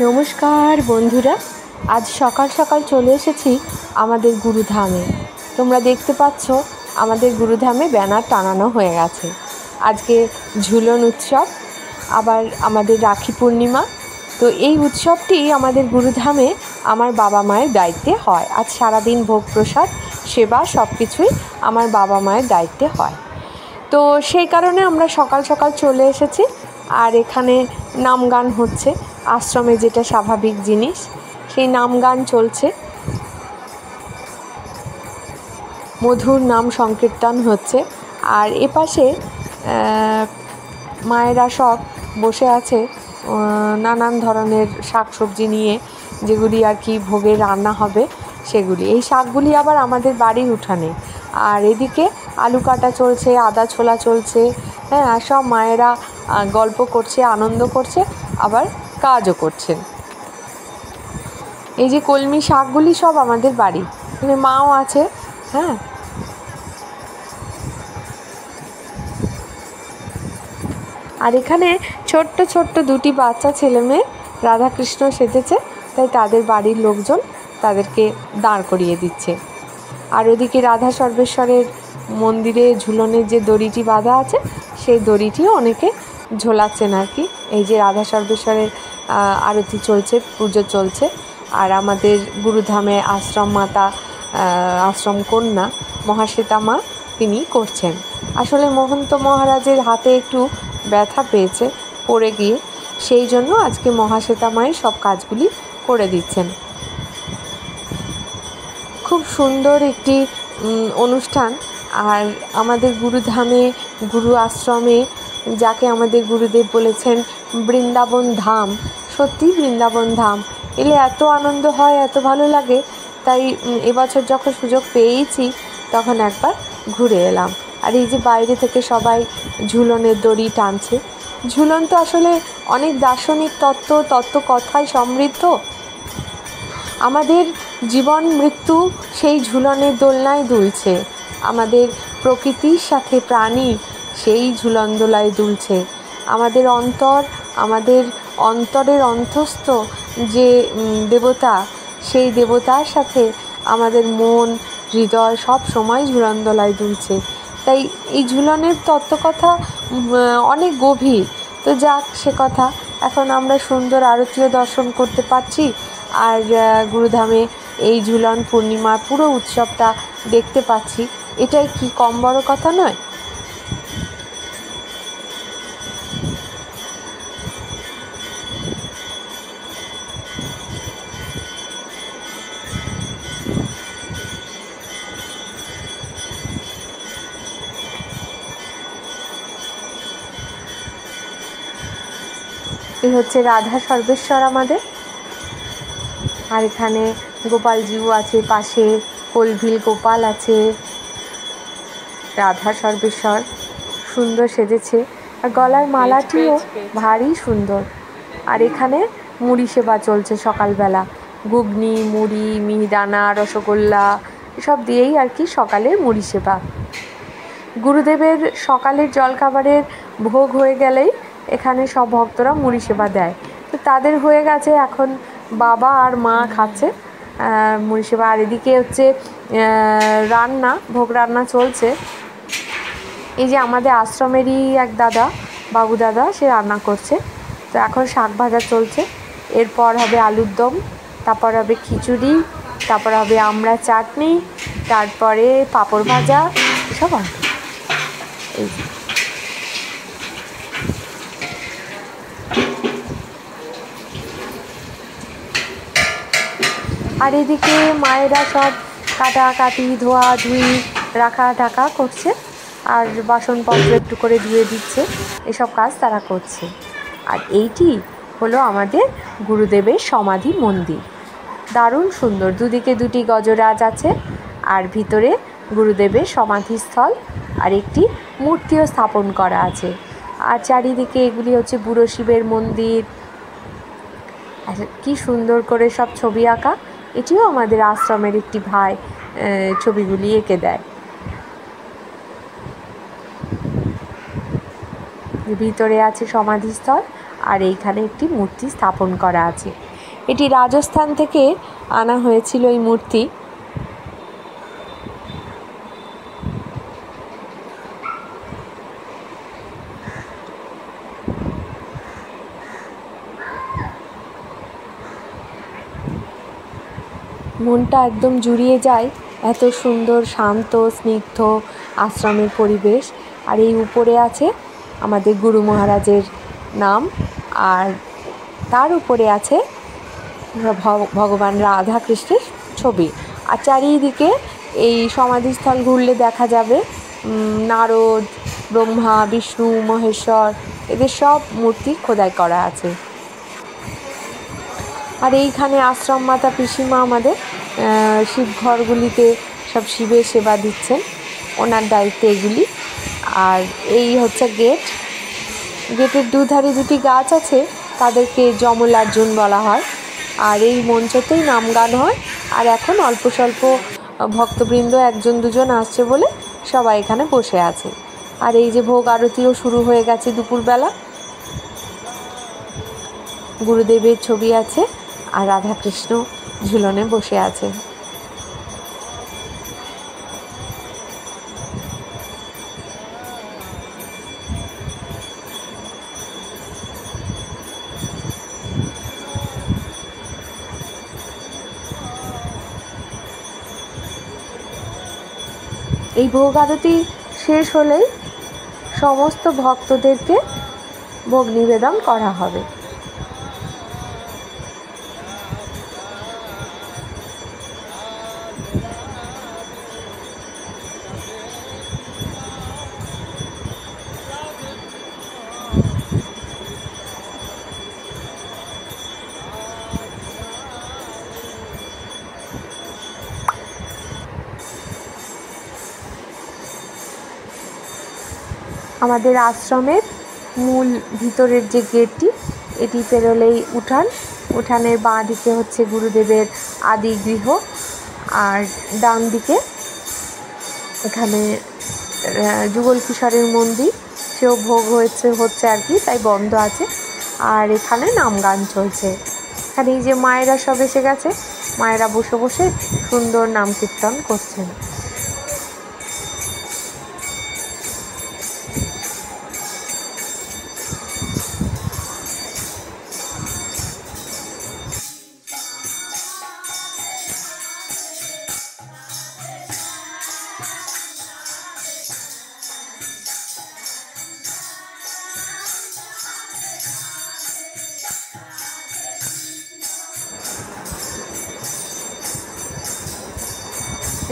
নমস্কার বন্ধুরা, আজ সকাল সকাল চলে এসেছি আমাদের গুরুধামে। তোমরা দেখতে পাচ্ছ আমাদের গুরুধামে ব্যানার টানানো হয়ে গেছে। আজকে ঝুলন উৎসব, আবার আমাদের রাখি পূর্ণিমা। তো এই উৎসবটি আমাদের গুরুধামে আমার বাবা মায়ের দায়িত্বে হয়। আজ সারাদিন ভোগ প্রসাদ সেবা সব কিছুই আমার বাবা মায়ের দায়িত্বে হয়। তো সেই কারণে আমরা সকাল সকাল চলে এসেছি। আর এখানে নাম গান হচ্ছে, আশ্রমে যেটা স্বাভাবিক জিনিস, সেই নাম গান চলছে, মধুর নাম সংকীর্তন হচ্ছে। আর এপাশে মায়েরা সব বসে আছে নানান ধরনের শাকসবজি নিয়ে, যেগুলি আর কি ভোগে রান্না হবে সেগুলি। এই শাকগুলি আবার আমাদের বাড়ির উঠানে। আর এদিকে আলু কাটা চলছে, আদা ছোলা চলছে, হ্যাঁ, আর সব মায়েরা গল্প করছে, আনন্দ করছে, আবার কাজও করছেন। এই যে কলমি শাকগুলি সব আমাদের বাড়ি, মানে মাও আছে, হ্যাঁ। আর এখানে ছোট্ট ছোট্ট দুটি বাচ্চা ছেলে মেয়ে রাধাকৃষ্ণ সেজেছে, তাই তাদের বাড়ির লোকজন তাদেরকে দাঁড় করিয়ে দিচ্ছে। আর ওদিকে রাধা সর্বেশ্বরের মন্দিরে ঝুলনের যে দড়িটি বাঁধা আছে, সেই দড়িটিও অনেকে ঝোলাচ্ছেন আর কি। এই যে রাধা সর্বেশ্বরের আরতি চলছে, পুজো চলছে। আর আমাদের গুরুধামে আশ্রম মাতা, আশ্রম কন্যা মহাশ্বেতা মা, তিনি করছেন। আসলে মহন্ত মহারাজের হাতে একটু ব্যথা পেয়েছে পড়ে গিয়ে, সেই জন্য আজকে মহাশ্বেতা মাই সব কাজগুলি করে দিচ্ছেন। খুব সুন্দর একটি অনুষ্ঠান। আর আমাদের গুরুধামে, গুরু আশ্রমে, যাকে আমাদের গুরুদেব বলেছেন বৃন্দাবন ধাম, সত্যি বৃন্দাবন ধাম। এলে এত আনন্দ হয়, এত ভালো লাগে। তাই এবছর যখন সুযোগ পেয়েছি তখন একবার ঘুরে এলাম। আর এই যে বাইরে থেকে সবাই ঝুলনের দড়ি টানছে। ঝুলন তো আসলে অনেক দার্শনিক তত্ত্ব কথায় সমৃদ্ধ। আমাদের জীবন মৃত্যু সেই ঝুলনের দোলনায় দুলছে। আমাদের প্রকৃতির সাথে প্রাণী সেই ঝুলন দোলায় দুলছে। আমাদের আমাদের অন্তরের অন্তস্থ যে দেবতা, সেই দেবতার সাথে আমাদের মন, হৃদয় সব সময় ঝুলন দোলায় দুলছে। তাই এই ঝুলনের তত্ত্বকথা অনেক গভীর। তো যাক, সে কথা। এখন আমরা সুন্দর আরতিও দর্শন করতে পারছি। আর গুরুধামে এই ঝুলন পূর্ণিমার পুরো উৎসবটা দেখতে পাচ্ছি। এটাই কি কম বড় কথা নয়? এই হচ্ছে রাধা সর্বেশ্বর আমাদের। আর এখানে গোপালজিও আছে, পাশে কোলভিল গোপাল আছে। রাধা সর্বেশ্বর সুন্দর সেজেছে, আর গলার মালাটিও ভারী সুন্দর। আর এখানে মুড়ি সেবা চলছে সকালবেলা। ঘুগনি, মুড়ি, মিহিদানা, রসগোল্লা এসব দিয়েই আর কি সকালের মুড়ি সেবা। গুরুদেবের সকালের জলখাবারের ভোগ হয়ে গেলেই এখানে সব ভক্তরা মুড়ি সেবা দেয়। তো তাদের হয়ে গেছে, এখন বাবা আর মা খাচ্ছে মুড়ি সেবা। আর এদিকে হচ্ছে রান্না, ভোগ রান্না চলছে। এই যে আমাদের আশ্রমেরই এক দাদা, বাবু দাদা, সে রান্না করছে। তো এখন শাক ভাজা চলছে, এরপর হবে আলুর দম, তারপর হবে খিচুড়ি, তারপর হবে আমড়া চাটনি, তারপরে পাঁপড় ভাজা, এসব হবে। এই যে আর এদিকে মায়েরা সব কাটাকাটি, ধোয়া ধুই, রাখা ঢাকা করছে। আর বাসনপত্র একটু করে ধুয়ে দিচ্ছে, এসব কাজ তারা করছে। আর এইটি হলো আমাদের গুরুদেবের সমাধি মন্দির। দারুণ সুন্দর, দুদিকে দুটি গজরাজ আছে, আর ভিতরে গুরুদেবের সমাধিস্থল আর একটি মূর্তিও স্থাপন করা আছে। আর চারিদিকে এগুলি হচ্ছে বুড়ো শিবের মন্দির। কি সুন্দর করে সব ছবি আঁকা। এটিও আমাদের আশ্রমের একটি ভাই ছবিগুলি এঁকে দেয়। ভিতরে আছে সমাধিস্থল, আর এইখানে একটি মূর্তি স্থাপন করা আছে। এটি রাজস্থান থেকে আনা হয়েছিল এই মূর্তি। মনটা একদম জুড়িয়ে যায়, এত সুন্দর শান্ত স্নিগ্ধ আশ্রমের পরিবেশ। আর এই উপরে আছে আমাদের গুরু মহারাজের নাম, আর তার উপরে আছে ভগবান রাধা কৃষ্ণের ছবি। আর চারিদিকে এই সমাধিস্থল ঘুরলে দেখা যাবে নারদ, ব্রহ্মা, বিষ্ণু, মহেশ্বর এদের সব মূর্তি খোদাই করা আছে। আর এইখানে আশ্রম মাতা পিসিমা আমাদের শিবঘরগুলিতে সব শিবের সেবা দিচ্ছেন, ওনার দায়িত্বে এগুলি। আর এই হচ্ছে গেট, গেটের দুধারে দুটি গাছ আছে, তাদেরকে যমলার্জুন বলা হয়। আর এই মঞ্চতেই নাম গান হয়। আর এখন অল্প স্বল্প ভক্তবৃন্দ একজন দুজন আসছে বলে সবাই এখানে বসে আছে। আর এই যে ভোগ আরতিও শুরু হয়ে গেছে দুপুরবেলা। গুরুদেবের ছবি আছে আর রাধাকৃষ্ণ ঝুলনে বসে আছে। এই ভোগ আরতি শেষ হলেই সমস্ত ভক্তদেরকে ভোগ নিবেদন করা হবে। আমাদের আশ্রমের মূল ভিতরের যে গেটটি, এটি পেরোলেই উঠান, উঠানের বাঁ দিকে হচ্ছে গুরুদেবের আদি গৃহ, আর ডান দিকে এখানে যুগল কিশোরের মন্দির, সেও ভোগ হচ্ছে আর কি, তাই বন্ধ আছে। আর এখানে নাম গান চলছে। এখানে এই যে মায়েরা সব এসে গেছে, মায়েরা বসে বসে সুন্দর নাম কীর্তন করছেন।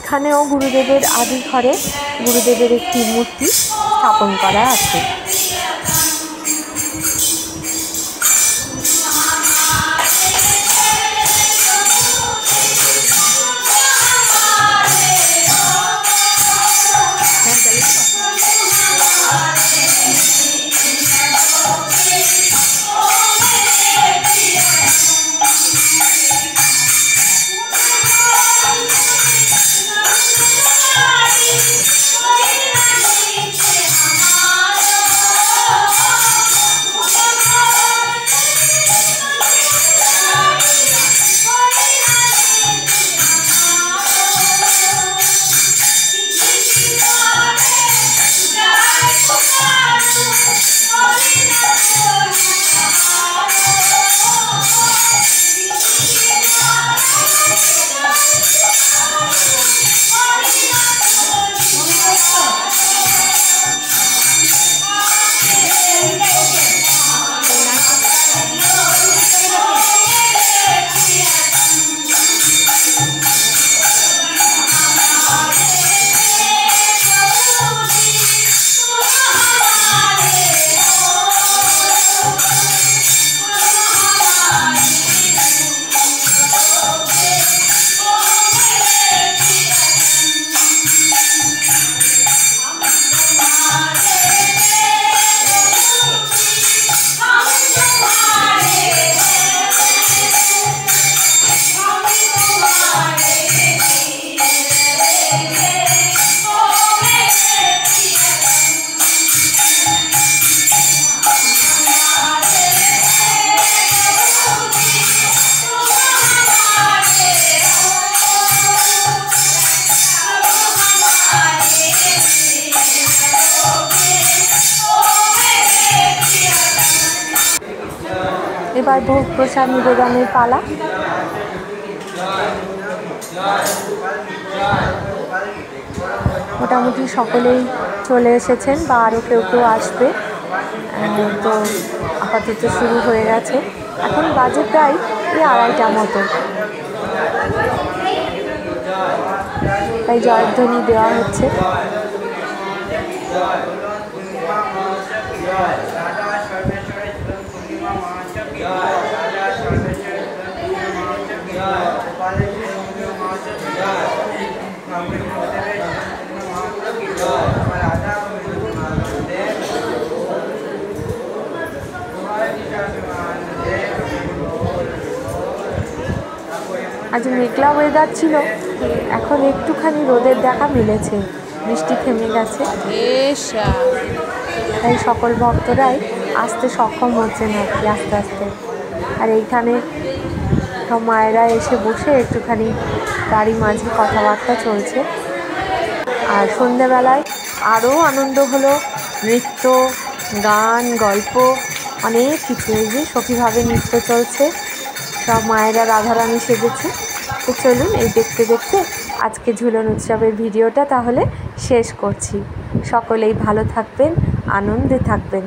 এখানেও গুরুদেবের আদি ঘরে গুরুদেবের একটি মূর্তি স্থাপন করা আছে। এবার ভোগ প্রসাদ নিবেদনের পালা। মোটামুটি সকলেই চলে এসেছেন বা আরও কেউ কেউ আসবে। তো আপাতত শুরু হয়ে গেছে। এখন বাজে প্রায় 2:30টার মতো। তাই জয়ধ্বনি দেওয়া হচ্ছে। আজ মেঘলা ওয়েদার ছিল, এখন একটুখানি রোদের দেখা মিলেছে, বৃষ্টি থেমে গেছে। তাই সকল ভক্তরাই আসতে সক্ষম হচ্ছেন আর কি আস্তে আস্তে। আর এইখানে সব মায়েরা এসে বসে একটুখানি বাড়ি মাঝে কথাবার্তা চলছে। আর সন্ধ্যেবেলায় আরও আনন্দ হলো, নৃত্য, গান, গল্প, অনেক কিছু। এই যে সখীভাবে নৃত্য চলছে, সব মায়েরা রাধারানী সেজেছে। তো চলুন এই দেখতে দেখতে আজকে ঝুলন উৎসবের ভিডিওটা তাহলে শেষ করছি। সকলেই ভালো থাকবেন, আনন্দে থাকবেন।